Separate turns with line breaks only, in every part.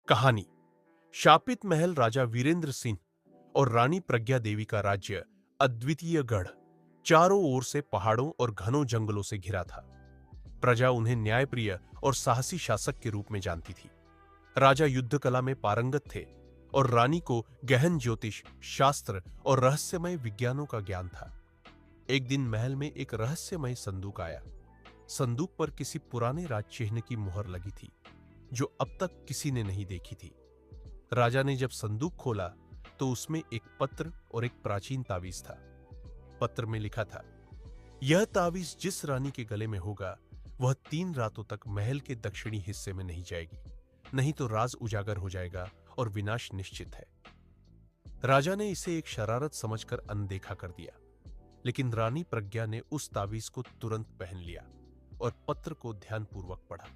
कहानी। शापित महल राजा वीरेंद्र सिंह और रानी प्रज्ञा देवी का राज्य अद्वितीय गढ़ चारों ओर से पहाड़ों और घनों जंगलों से घिरा था। प्रजा उन्हें न्यायप्रिय और साहसी शासक के रूप में जानती थी। राजा युद्ध कला में पारंगत थे और रानी को गहन ज्योतिष, शास्त्र और रहस्यमय विज्ञानों का ज्ञान था। एक दिन महल में एक रहस्यमय संदूक आया। संदूक पर किसी पुराने राज चिन्ह की मुहर लगी थी जो अब तक किसी ने नहीं देखी थी। राजा ने जब संदूक खोला तो उसमें एक पत्र और एक प्राचीन तावीज था। पत्र में लिखा था, यह तावीज जिस रानी के गले में होगा वह 3 रातों तक महल के दक्षिणी हिस्से में नहीं जाएगी, नहीं तो राज उजागर हो जाएगा और विनाश निश्चित है। राजा ने इसे एक शरारत समझकर अनदेखा कर दिया, लेकिन रानी प्रज्ञा ने उस तावीज को तुरंत पहन लिया और पत्र को ध्यानपूर्वक पढ़ा।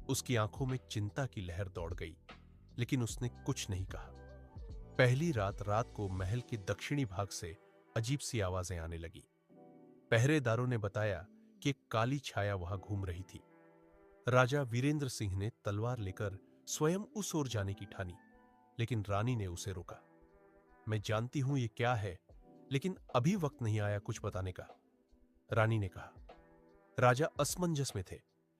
उसकी आंखों में चिंता की लहर दौड़ गई, लेकिन उसने कुछ नहीं कहा। पहली रात को महल के दक्षिणी भाग से अजीब सी आवाजें आने लगी। पहरेदारों ने बताया कि एक काली छाया वहां घूम रही थी। राजा वीरेंद्र सिंह ने तलवार लेकर स्वयं उस ओर जाने की ठानी, लेकिन रानी ने उसे रोका। मैं जानती हूं ये क्या है, लेकिन अभी वक्त नहीं आया कुछ बताने का, रानी ने कहा। राजा असमंजस में थे,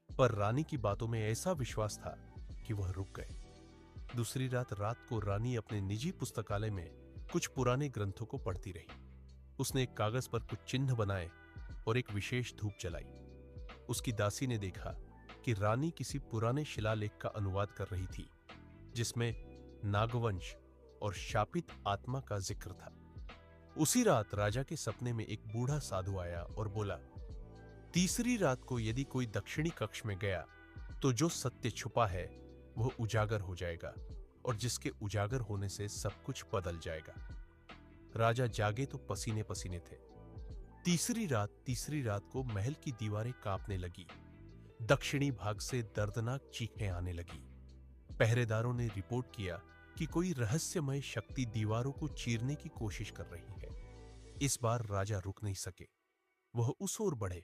पर रानी की बातों में ऐसा विश्वास था कि वह रुक गए। दूसरी रात को रानी अपने निजी पुस्तकालय में कुछ पुराने ग्रंथों को पढ़ती रही। उसने एक कागज पर कुछ चिन्ह बनाए और एक विशेष धूप जलाई। उसकी दासी ने देखा कि रानी किसी पुराने शिलालेख का अनुवाद कर रही थी, जिसमें नागवंश और शापित आत्मा का जिक्र था। उसी रात राजा के सपने में एक बूढ़ा साधु आया और बोला, तीसरी रात को यदि कोई दक्षिणी कक्ष में गया तो जो सत्य छुपा है वह उजागर हो जाएगा और जिसके उजागर होने से सब कुछ बदल जाएगा। राजा जागे तो पसीने पसीने थे। तीसरी रात को महल की दीवारें कांपने लगी। दक्षिणी भाग से दर्दनाक चीखें आने लगी। पहरेदारों ने रिपोर्ट किया कि कोई रहस्यमय शक्ति दीवारों को चीरने की कोशिश कर रही है। इस बार राजा रुक नहीं सके। वह उस ओर बढ़े,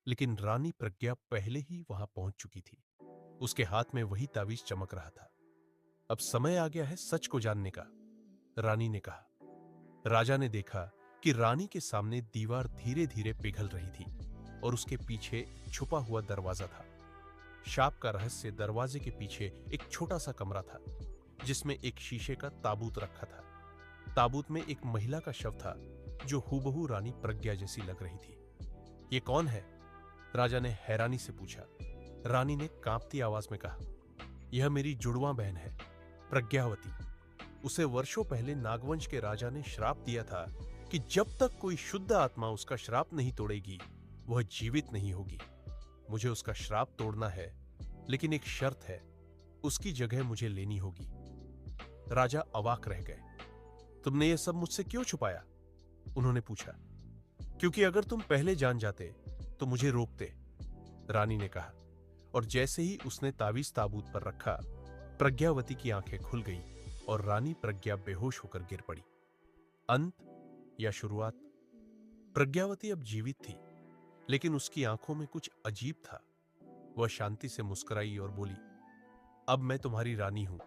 लेकिन रानी प्रज्ञा पहले ही वहां पहुंच चुकी थी। उसके हाथ में वही तावीज चमक रहा था। अब समय आ गया है सच को जानने का, रानी ने कहा। राजा ने देखा कि रानी के सामने दीवार धीरे धीरे पिघल रही थी और उसके पीछे छुपा हुआ दरवाजा था। शाप का रहस्य दरवाजे के पीछे एक छोटा सा कमरा था, जिसमें एक शीशे का ताबूत रखा था। ताबूत में एक महिला का शव था जो हूबहू रानी प्रज्ञा जैसी लग रही थी। ये कौन है? राजा ने हैरानी से पूछा। रानी ने कांपती आवाज में कहा, यह मेरी जुड़वां बहन है, प्रज्ञावती। उसे वर्षों पहले नागवंश के राजा ने श्राप दिया था कि जब तक कोई शुद्ध आत्मा उसका श्राप नहीं तोड़ेगी वह जीवित नहीं होगी। मुझे उसका श्राप तोड़ना है, लेकिन एक शर्त है, उसकी जगह मुझे लेनी होगी। राजा अवाक रह गए। तुमने यह सब मुझसे क्यों छुपाया? उन्होंने पूछा। क्योंकि अगर तुम पहले जान जाते तो मुझे रोकते, रानी ने कहा। और जैसे ही उसने तावीज ताबूत पर रखा, प्रज्ञावती की आंखें खुल गईं और रानी प्रज्ञा बेहोश होकर गिर पड़ी। अंत या शुरुआत? प्रज्ञावती अब जीवित थी, लेकिन उसकी आंखों में कुछ अजीब था। वह शांति से मुस्कुराई और बोली, अब मैं तुम्हारी रानी हूं,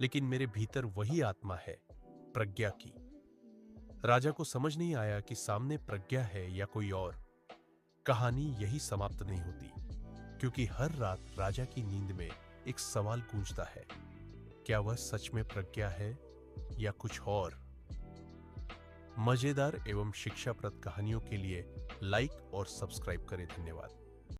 लेकिन मेरे भीतर वही आत्मा है, प्रज्ञा की। राजा को समझ नहीं आया कि सामने प्रज्ञा है या कोई और। कहानी यही समाप्त नहीं होती, क्योंकि हर रात राजा की नींद में एक सवाल गूंजता है, क्या वह सच में प्रज्ञा है या कुछ और? मजेदार एवं शिक्षाप्रद कहानियों के लिए लाइक और सब्सक्राइब करें। धन्यवाद।